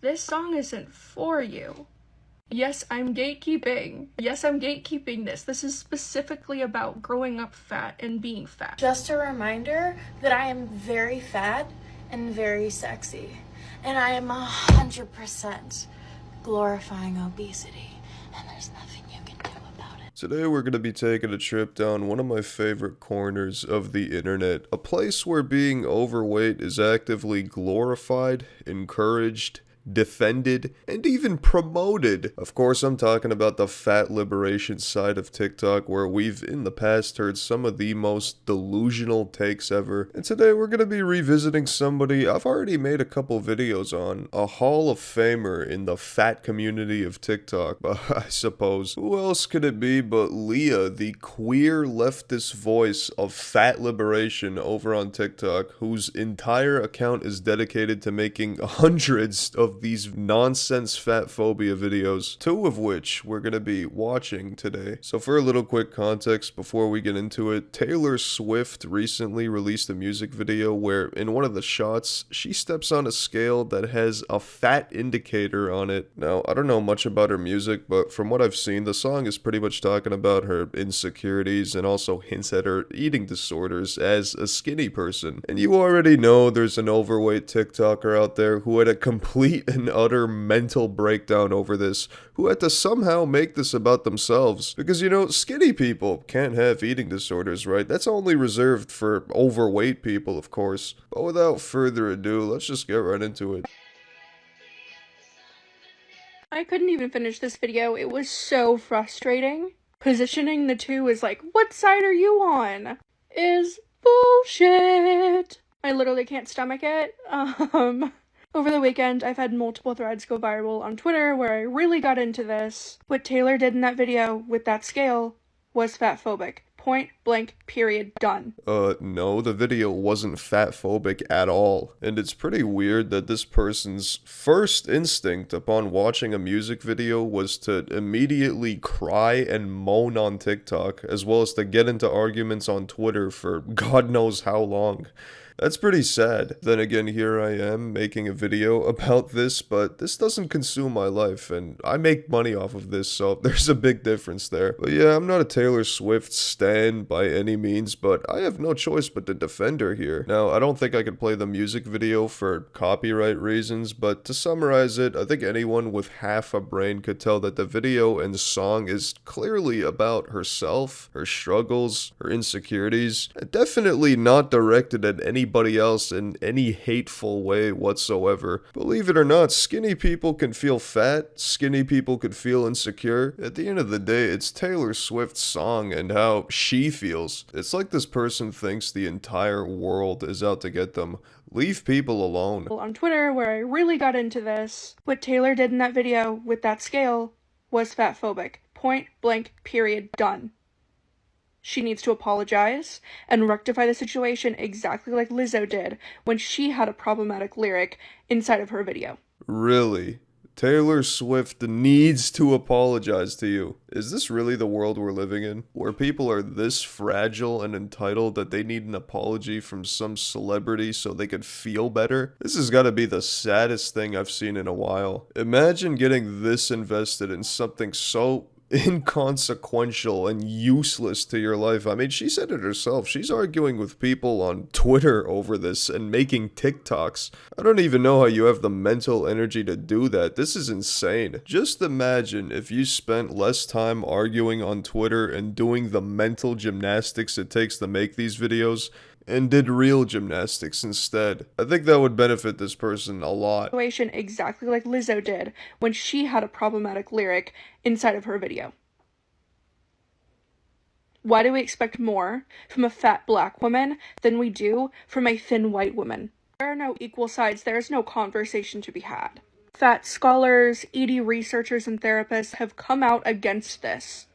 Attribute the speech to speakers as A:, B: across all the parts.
A: This song isn't for you. Yes, I'm gatekeeping. Yes, I'm gatekeeping this. This is specifically about growing up fat and being fat.
B: Just a reminder that I am very fat and very sexy. And I am 100% glorifying obesity. And there's nothing you can do about it.
C: Today we're going to be taking a trip down one of my favorite corners of the internet. A place where being overweight is actively glorified, encouraged, defended, and even promoted. Of course, I'm talking about the fat liberation side of TikTok, where we've in the past heard some of the most delusional takes ever. And today we're going to be revisiting somebody I've already made a couple videos on, a Hall of Famer in the fat community of TikTok, I suppose. Who else could it be but Leah, the queer leftist voice of fat liberation over on TikTok, whose entire account is dedicated to making hundreds of these nonsense fat phobia videos, two of which we're going to be watching today. So for a little quick context before we get into it, Taylor Swift recently released a music video where in one of the shots, she steps on a scale that has a fat indicator on it. Now, I don't know much about her music, but from what I've seen, the song is pretty much talking about her insecurities and also hints at her eating disorders as a skinny person. And you already know there's an overweight TikToker out there who had a complete and utter mental breakdown over this, who had to somehow make this about themselves. Because, you know, skinny people can't have eating disorders, right? That's only reserved for overweight people, of course. But without further ado, let's just get right into it.
A: I couldn't even finish this video. It was so frustrating. Positioning the two is like, what side are you on? Is bullshit. I literally can't stomach it. Over the weekend, I've had multiple threads go viral on Twitter where I really got into this. What Taylor did in that video with that scale was fatphobic. Point blank, period, done.
C: No, the video wasn't fatphobic at all. And it's pretty weird that this person's first instinct upon watching a music video was to immediately cry and moan on TikTok, as well as to get into arguments on Twitter for God knows how long. That's pretty sad. Then again, here I am making a video about this, but this doesn't consume my life, and I make money off of this, so there's a big difference there. But yeah, I'm not a Taylor Swift stan by any means, but I have no choice but to defend her here. Now, I don't think I could play the music video for copyright reasons, but to summarize it, I think anyone with half a brain could tell that the video and song is clearly about herself, her struggles, her insecurities, and definitely not directed at anybody else in any hateful way whatsoever. Believe it or not, skinny people can feel fat, skinny people could feel insecure. At the end of the day, it's Taylor Swift's song and how she feels. It's like this person thinks the entire world is out to get them. Leave people alone.
A: On Twitter where I really got into this, what Taylor did in that video with that scale was fatphobic. Point blank, period, done. She needs to apologize and rectify the situation exactly like Lizzo did when she had a problematic lyric inside of her video.
C: Really? Taylor Swift needs to apologize to you. Is this really the world we're living in? Where people are this fragile and entitled that they need an apology from some celebrity so they could feel better? This has got to be the saddest thing I've seen in a while. Imagine getting this invested in something so inconsequential and useless to your life. I mean, she said it herself. She's arguing with people on Twitter over this and making TikToks. I don't even know how you have the mental energy to do that. This is insane. Just imagine if you spent less time arguing on Twitter and doing the mental gymnastics it takes to make these videos and did real gymnastics instead. I think that would benefit this person a lot.
A: Situation exactly like Lizzo did when she had a problematic lyric inside of her video. Why do we expect more from a fat black woman than we do from a thin white woman? There are no equal sides. There is no conversation to be had. Fat scholars, ED researchers, and therapists have come out against this.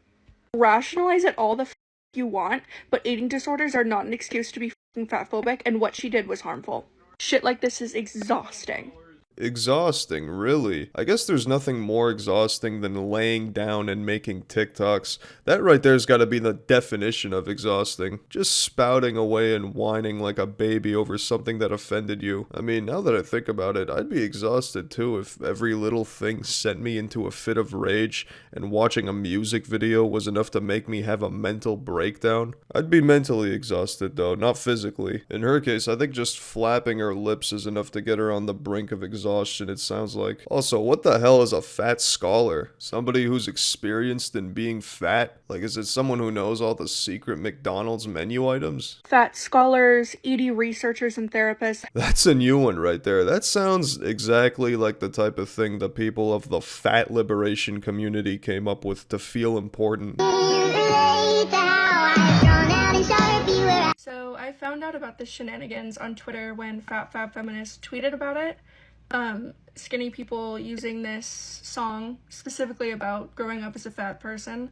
A: Rationalize it all the you want, but eating disorders are not an excuse to be fatphobic, and what she did was harmful. Shit like this is exhausting.
C: exhausting, really. I guess there's nothing more exhausting than laying down and making TikToks. That right there's gotta be the definition of exhausting. Just spouting away and whining like a baby over something that offended you. I mean, now that I think about it, I'd be exhausted too if every little thing sent me into a fit of rage and watching a music video was enough to make me have a mental breakdown. I'd be mentally exhausted though, not physically. In her case, I think just flapping her lips is enough to get her on the brink of exhaustion, it sounds like. Also, what the hell is a fat scholar? Somebody who's experienced in being fat? Like, is it someone who knows all the secret McDonald's menu items?
A: Fat scholars, ED researchers, and therapists.
C: That's a new one right there. That sounds exactly like the type of thing the people of the fat liberation community came up with to feel important.
A: So I found out about the shenanigans on Twitter when Fat Fab Feminists tweeted about it. Skinny people using this song, specifically about growing up as a fat person,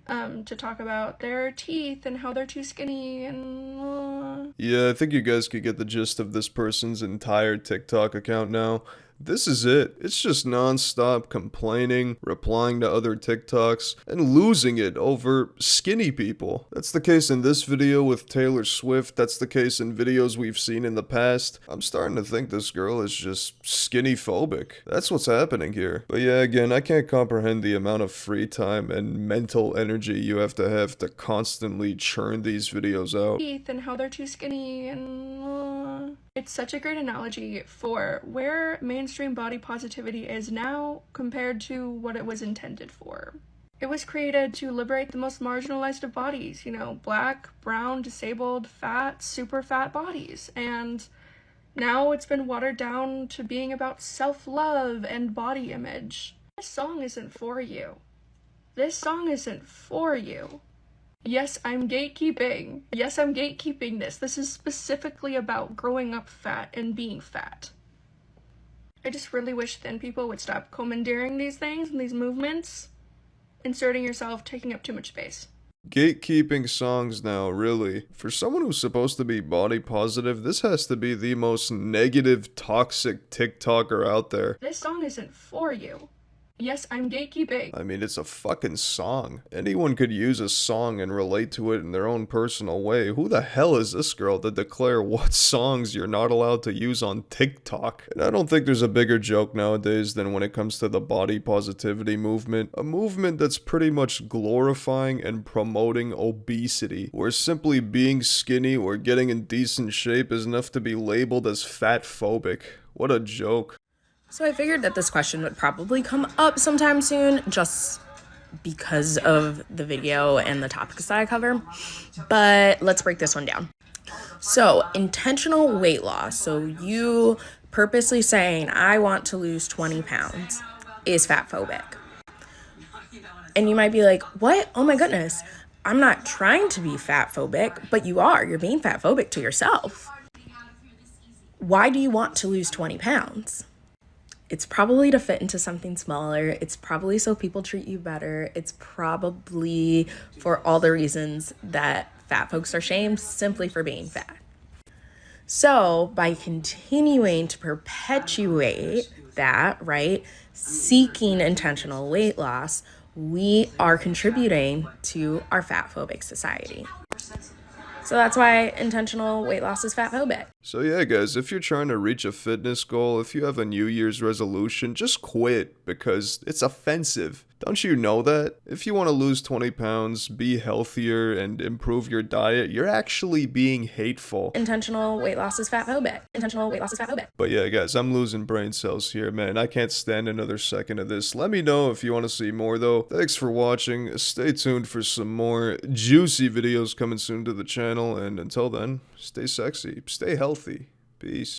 A: to talk about their teeth and how they're too skinny and...
C: Yeah, I think you guys could get the gist of this person's entire TikTok account now. This is it. It's just non-stop complaining, replying to other TikToks, and losing it over skinny people. That's the case in this video with Taylor Swift. That's the case in videos we've seen in the past. I'm starting to think this girl is just skinny phobic. That's what's happening here. But yeah, again, I can't comprehend the amount of free time and mental energy you have to constantly churn these videos out.
A: Teeth and how they're too skinny and... It's such a great analogy for where mainstream body positivity is now compared to what it was intended for. It was created to liberate the most marginalized of bodies, you know, black, brown, disabled, fat, super fat bodies. And now it's been watered down to being about self-love and body image. This song isn't for you. This song isn't for you. Yes, I'm gatekeeping. Yes, I'm gatekeeping this. This is specifically about growing up fat and being fat. I just really wish thin people would stop commandeering these things and these movements, inserting yourself, taking up too much space.
C: Gatekeeping songs now, really. For someone who's supposed to be body positive, this has to be the most negative, toxic TikToker out there.
A: This song isn't for you. Yes, I'm gatekeeping.
C: I mean, it's a fucking song. Anyone could use a song and relate to it in their own personal way. Who the hell is this girl to declare what songs you're not allowed to use on TikTok? And I don't think there's a bigger joke nowadays than when it comes to the body positivity movement. A movement that's pretty much glorifying and promoting obesity, where simply being skinny or getting in decent shape is enough to be labeled as fatphobic. What a joke.
D: So I figured that this question would probably come up sometime soon just because of the video and the topics that I cover. But let's break this one down. So intentional weight loss, so you purposely saying, I want to lose 20 pounds, is fatphobic. And you might be like, what? Oh my goodness. I'm not trying to be fatphobic, but you are. You're being fatphobic to yourself. Why do you want to lose 20 pounds? It's probably to fit into something smaller. It's probably so people treat you better. It's probably for all the reasons that fat folks are shamed simply for being fat. So by continuing to perpetuate that, right, seeking intentional weight loss, we are contributing to our fatphobic society. So that's why intentional weight loss is fatphobic.
C: So yeah, guys, if you're trying to reach a fitness goal, if you have a New Year's resolution, just quit because it's offensive. Don't you know that? If you want to lose 20 pounds, be healthier, and improve your diet, you're actually being hateful.
D: Intentional weight loss is fatphobic. Intentional weight loss is fatphobic.
C: But yeah, guys, I'm losing brain cells here, man. I can't stand another second of this. Let me know if you want to see more, though. Thanks for watching. Stay tuned for some more juicy videos coming soon to the channel. And until then, stay sexy, stay healthy. Peace.